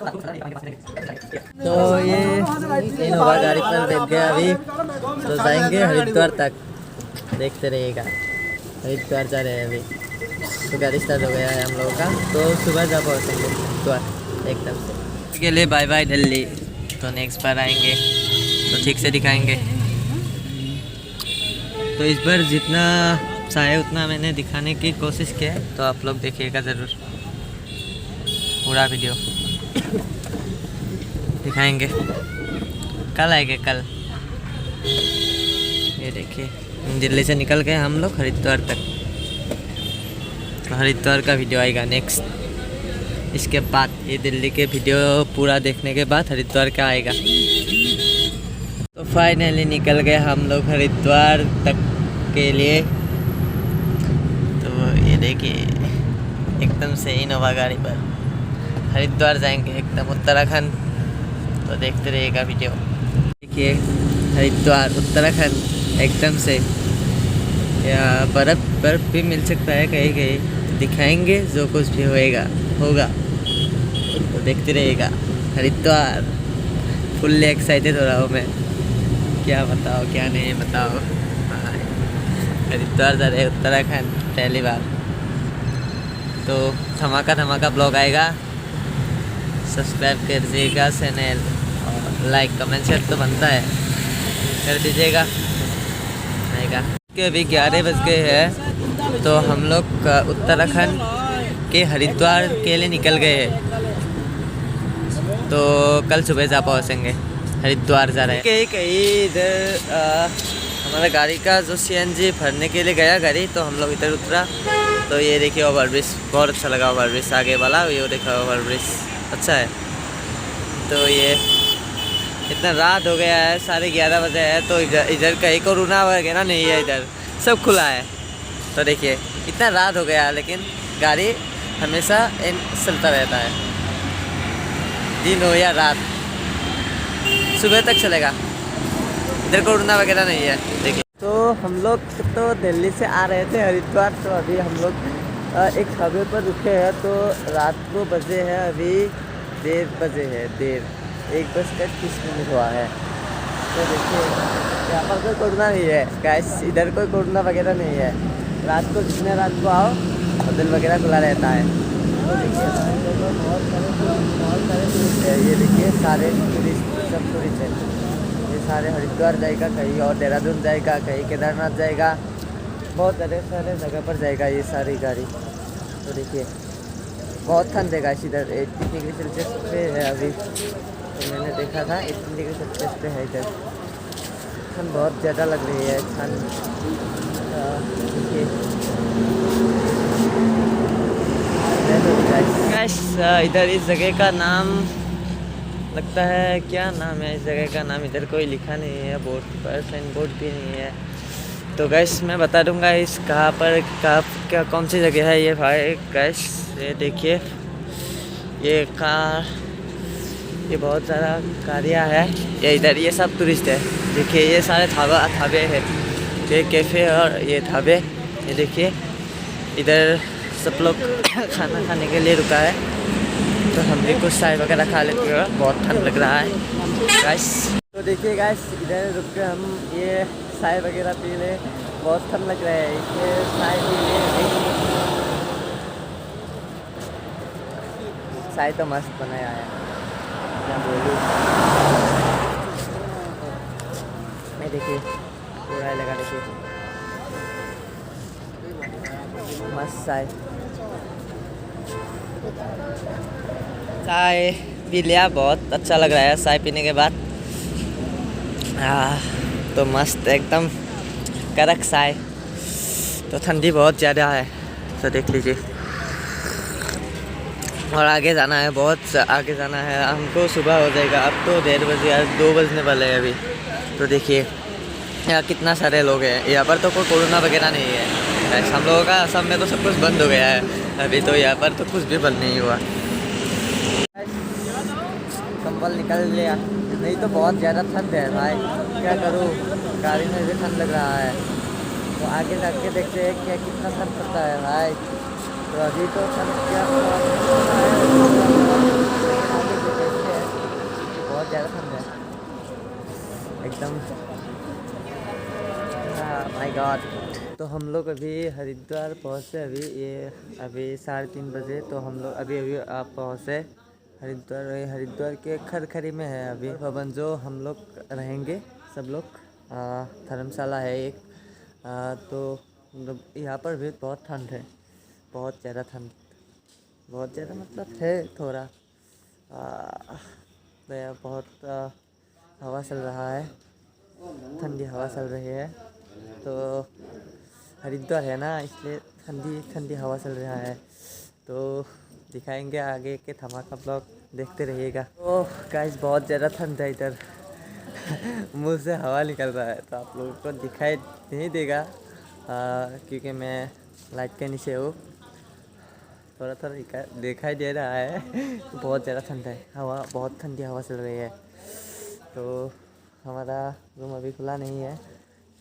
तो ये इनोवा गाड़ी पर बैठ गया अभी, तो जाएंगे हरिद्वार तक, देखते रहिएगा। हरिद्वार जा रहे हैं अभी, तो गाड़ी स्टार्ट हो गया है हम लोगों का, तो सुबह जा पहुँचेंगे हरिद्वार एकदम से। के लिए बाय बाय दिल्ली, तो नेक्स्ट बार आएंगे तो ठीक से दिखाएंगे। तो इस बार जितना चाहे उतना मैंने दिखाने की कोशिश की है, तो आप लोग देखिएगा ज़रूर, पूरा वीडियो दिखाएंगे। कल आएंगे कल। ये देखिए दिल्ली से निकल गए हम लोग हरिद्वार तक, तो हरिद्वार का वीडियो आएगा नेक्स्ट। इसके बाद ये दिल्ली के वीडियो पूरा देखने के बाद हरिद्वार का आएगा। तो फाइनली निकल गए हम लोग हरिद्वार तक के लिए। तो ये देखिए एकदम से इनोवा गाड़ी पर हरिद्वार जाएंगे, एकदम उत्तराखंड। तो देखते रहिएगा वीडियो। देखिए हरिद्वार उत्तराखंड एकदम से, या बर्फ़ भी मिल सकता है कहीं कहीं, दिखाएंगे जो कुछ भी होगा। तो देखते रहिएगा हरिद्वार। फुल्ली एक्साइटेड हो रहा हूँ मैं, क्या बताओ क्या नहीं बताओ। हरिद्वार जा रहे उत्तराखंड पहली बार, तो धमाका ब्लॉग आएगा। सब्सक्राइब कर दीजिएगा चैनल, और लाइक कमेंट शेयर तो बनता है, कर दीजिएगा आएगा। कि अभी 11 बज गए हैं, तो हम लोग उत्तराखंड के हरिद्वार के लिए निकल गए हैं, तो कल सुबह जा पहुँचेंगे। हरिद्वार जा रहे हैं कहीं इधर। हमारा गाड़ी का जो CNG भरने के लिए गया गाड़ी, तो हम लोग इधर उतरा। तो ये देखिए ओवरब्रिज, बहुत अच्छा लगा ओवरब्रिज आगे वाला, ये देखा ओवरब्रिज अच्छा है। तो ये इतना रात हो गया है, 11:30 बजे है, तो इधर कहीं कोरोना वगैरह नहीं है, इधर सब खुला है। तो देखिए इतना रात हो गया है, लेकिन गाड़ी हमेशा चलता रहता है, दिन हो या रात, सुबह तक चलेगा। इधर कोरोना वगैरह नहीं है। देखिए तो हम लोग तो दिल्ली से आ रहे थे हरिद्वार, तो अभी हम लोग एक ढाबे पर रुके हैं। तो रात को बजे हैं अभी 1:30 बजे है, 1:30 हुआ है। तो देखिए यहाँ पर कोई कोरोना नहीं है गाइस, इधर कोई कोरोना वगैरह नहीं है। रात को जितने रात को आओ, होटल वगैरह खुला रहता है। तो देखिए बहुत सारे टूरिस्ट है, ये देखिए सारे टूरिस्ट, सब टूरिस्ट है। ये सारे हरिद्वार जाएगा, कहीं और देहरादून जाएगा, कहीं केदारनाथ जाएगा, बहुत सारे जगह पर जाएगा ये सारी गाड़ी। तो देखिए बहुत ठंड है गाइस, इधर 18 डिग्री सेल्सियस पे है अभी, तो मैंने देखा था 18 डिग्री सेल्सियस पे है इधर। ठंड बहुत ज़्यादा लग रही है ठंड। देखिए इधर इस जगह का नाम लगता है, क्या नाम है इस जगह का नाम, इधर कोई लिखा नहीं है बोर्ड पर, साइन बोर्ड भी नहीं है। तो गैस मैं बता दूंगा इस कहाँ पर क्या कौन सी जगह है ये भाई। गैस ये देखिए ये बहुत सारा गाड़ियाँ है, ये इधर ये सब टूरिस्ट है। देखिए ये सारे ढाबे हैं, ये कैफ़े और ये ढाबे। ये देखिए इधर सब लोग खाना खाने के लिए रुका है, तो हम भी कुछ चाय वगैरह खा लेते हैं, बहुत ठंड लग रहा है गाइस। तो देखिए गाइस इधर रुक के हम ये चाय वगैरह पी ले, बहुत ठंड लग रहा है, इसलिए चाय पी ले। चाय तो मस्त बनाया है, क्या बोलूँ मैं। देखिए पूरा लगा, देखिए मस्त चाय पी लिया, बहुत अच्छा लग रहा है चाय पीने के बाद। तो मस्त एकदम कड़क चाय, तो ठंडी बहुत ज़्यादा है, तो देख लीजिए। और आगे जाना है, बहुत आगे जाना है हमको, सुबह हो जाएगा। अब तो 1:30 बजे, 2 बजने वाले हैं अभी। तो देखिए यहाँ कितना सारे लोग हैं, यहाँ पर तो कोई कोरोना वगैरह नहीं है। हम लोगों का असम में तो सब कुछ बंद हो गया है अभी, तो यहाँ पर तो कुछ भी बंद नहीं हुआ। कंबल निकल लिया, नहीं तो बहुत ज़्यादा ठंड है भाई, क्या करूँ, गाड़ी में भी ठंड लग रहा है। तो आगे जाके देखते हैं क्या कितना ठंड पड़ता है भाई। तो अभी तो ठंड क्या बहुत ज़्यादा ठंड है एकदम। My God. तो हम लोग अभी हरिद्वार पहुँचे। अभी 3:30 बजे। तो हम लोग अभी आप पहुँचे हरिद्वार। हरिद्वार के खरखरी में है अभी भवन जो हम लोग रहेंगे सब लोग। धर्मशाला है एक। तो यहाँ पर भी बहुत ठंड है, बहुत ज़्यादा ठंड। बहुत ज़्यादा मतलब है थोड़ा। तो यहाँ बहुत हवा चल रहा है, ठंडी हवा चल रही है। तो हरिद्वार है ना, इसलिए ठंडी ठंडी हवा चल रहा है। तो दिखाएंगे आगे के धमाका ब्लॉग, देखते रहिएगा। तो गाइस बहुत ज़्यादा ठंड है इधर। मुंह से हवा निकल रहा है, तो आप लोगों को दिखाई नहीं देगा क्योंकि मैं लाइट के नीचे हूँ। थोड़ा थोड़ा दिखाई दे रहा है। बहुत ज़्यादा ठंड है, हवा बहुत ठंडी हवा चल रही है। तो हमारा रूम अभी खुला नहीं है,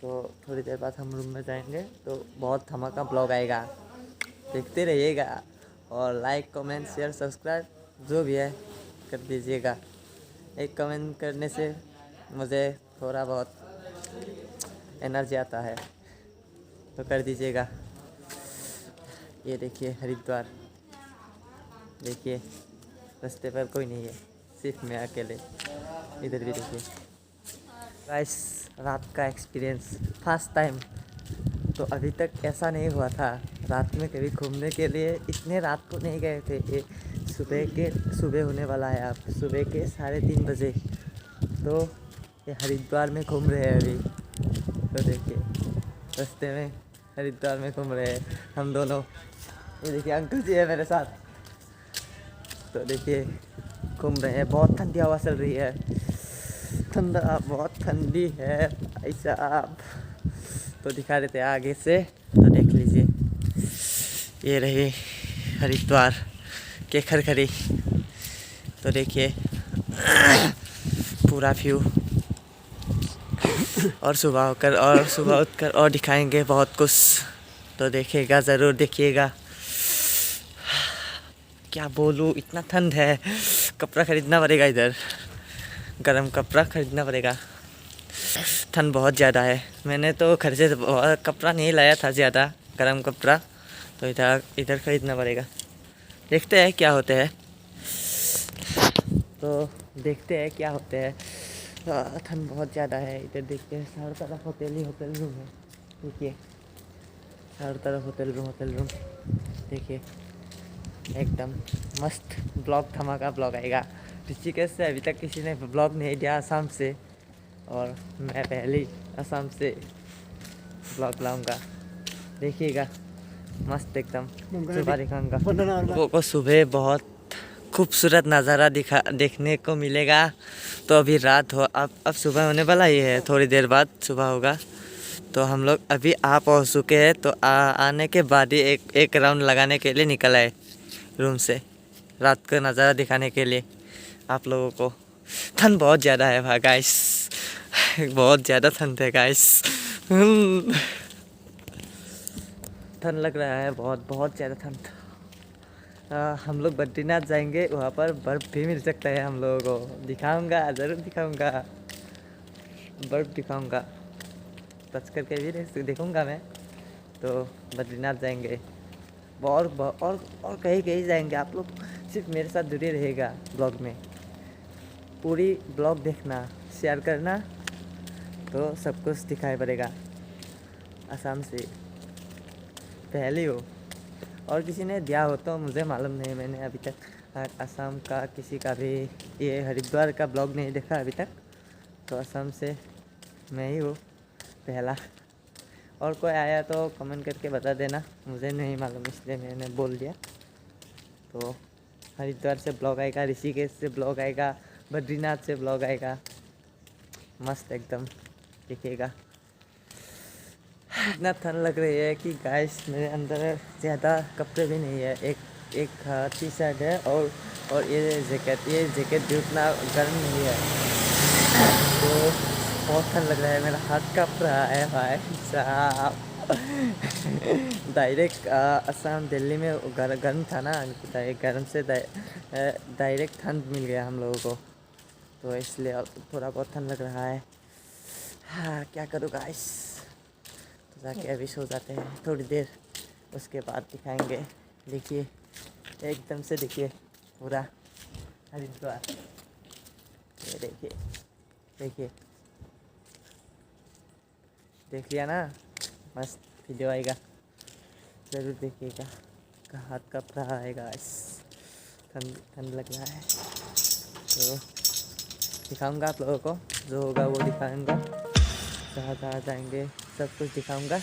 तो थोड़ी देर बाद हम रूम में जाएंगे। तो बहुत धमाका ब्लॉग आएगा, देखते रहिएगा। और लाइक कमेंट शेयर सब्सक्राइब जो भी है कर दीजिएगा। एक कमेंट करने से मुझे थोड़ा बहुत एनर्जी आता है, तो कर दीजिएगा। ये देखिए हरिद्वार, देखिए रास्ते पर कोई नहीं है, सिर्फ मैं अकेले। इधर भी देखिए गाइस, रात का एक्सपीरियंस फर्स्ट टाइम। तो अभी तक ऐसा नहीं हुआ था रात में कभी घूमने के लिए। इतने रात को नहीं गए थे। ये सुबह होने वाला है, आप सुबह के 3:30 बजे। तो ये हरिद्वार में घूम रहे हैं अभी। तो देखिए रास्ते में हरिद्वार में घूम रहे हैं हम दोनों। ये देखिए अंकल जी है मेरे साथ। तो देखिए घूम रहे हैं, बहुत ठंडी हवा चल रही है, ठंडा बहुत ठंडी है भाई साहब। तो दिखा देते हैं आगे से, तो देख लीजिए। ये रही हरिद्वार के खरखरी। तो देखिए पूरा व्यू। और सुबह उठकर और दिखाएंगे बहुत कुछ, तो देखिएगा, ज़रूर देखिएगा। क्या बोलूँ, इतना ठंड है, कपड़ा खरीदना पड़ेगा इधर, गर्म कपड़ा खरीदना पड़ेगा। ठंड बहुत ज़्यादा है। मैंने तो घर से कपड़ा नहीं लाया था ज़्यादा, गर्म कपड़ा। तो इधर खरीदना पड़ेगा। देखते हैं क्या होते हैं। तो देखते हैं क्या होते हैं। ठंड बहुत ज़्यादा है इधर। देखते हैं चारों तरफ होटल रूम है। देखिए चारों तरफ होटल रूम। देखिए एकदम मस्त ब्लॉग, धमाका ब्लॉग आएगा। ऋषिकेश से अभी तक किसी ने ब्लॉग नहीं दिया असम से, और मैं पहले असम से ब्लॉग लाऊंगा। देखिएगा मस्त एकदम सुबह दिखाऊंगा को सुबह। बहुत खूबसूरत नज़ारा देखने को मिलेगा। तो अभी रात हो, अब सुबह होने वाला ही है, थोड़ी देर बाद सुबह होगा। तो हम लोग अभी आ पहुँच चुके हैं। तो आने के बाद ही एक राउंड लगाने के लिए निकल आए रूम से, रात का नज़ारा दिखाने के लिए आप लोगों को। ठंड बहुत ज़्यादा है भाई गाइस, बहुत ज़्यादा ठंड है गाइस। ठंड लग रहा है, बहुत ज़्यादा ठंड। हम लोग बद्रीनाथ जाएंगे, वहाँ पर बर्फ़ भी मिल सकता है हम लोगों को। दिखाऊंगा, ज़रूर दिखाऊंगा, बर्फ़ दिखाऊंगा, टच करके भी देखूंगा मैं। तो बद्रीनाथ जाएंगे और कहीं जाएंगे। आप लोग सिर्फ मेरे साथ जुड़े रहेगा ब्लॉग में, पूरी ब्लॉग देखना, शेयर करना, तो सब कुछ दिखाई पड़ेगा। आसाम से पहले हो, और किसी ने दिया हो तो मुझे मालूम नहीं। मैंने अभी तक असम का किसी का भी, ये हरिद्वार का ब्लॉग नहीं देखा अभी तक। तो असम से मैं ही हूँ पहला। और कोई आया तो कमेंट करके बता देना, मुझे नहीं मालूम इसलिए मैंने बोल दिया। तो हरिद्वार से ब्लॉग आएगा, ऋषिकेश से ब्लॉग आएगा, बद्रीनाथ से ब्लॉग आएगा। मस्त एकदम देखिएगा। इतना ठंड लग रही है कि गाइस मेरे अंदर ज़्यादा कपड़े भी नहीं है। एक टी शर्ट है और ये जैकेट भी उतना गर्म नहीं है। तो बहुत ठंड लग रहा है, मेरा हाथ काँप रहा है भाई साहब। डायरेक्ट असम दिल्ली में गर्म था ना, गर्म से डायरेक्ट ठंड मिल गया हम लोगों को। तो इसलिए अब थोड़ा बहुत ठंड लग रहा है। हाँ क्या करूँ गाइस, तो जाके अभी सो जाते हैं थोड़ी देर, उसके बाद दिखाएंगे। देखिए एकदम से देखिए पूरा हरिद्वार, ये देखिए देखिए, देख लिया ना, मस्त वीडियो आएगा, ज़रूर देखिएगा। हाथ कप रहा है गाइस, ठंड ठंड लग रहा है, तो दिखाऊंगा आप लोगों को, जो होगा वो दिखाऊंगा, जहाँ जहाँ जाएंगे सब कुछ दिखाऊंगा।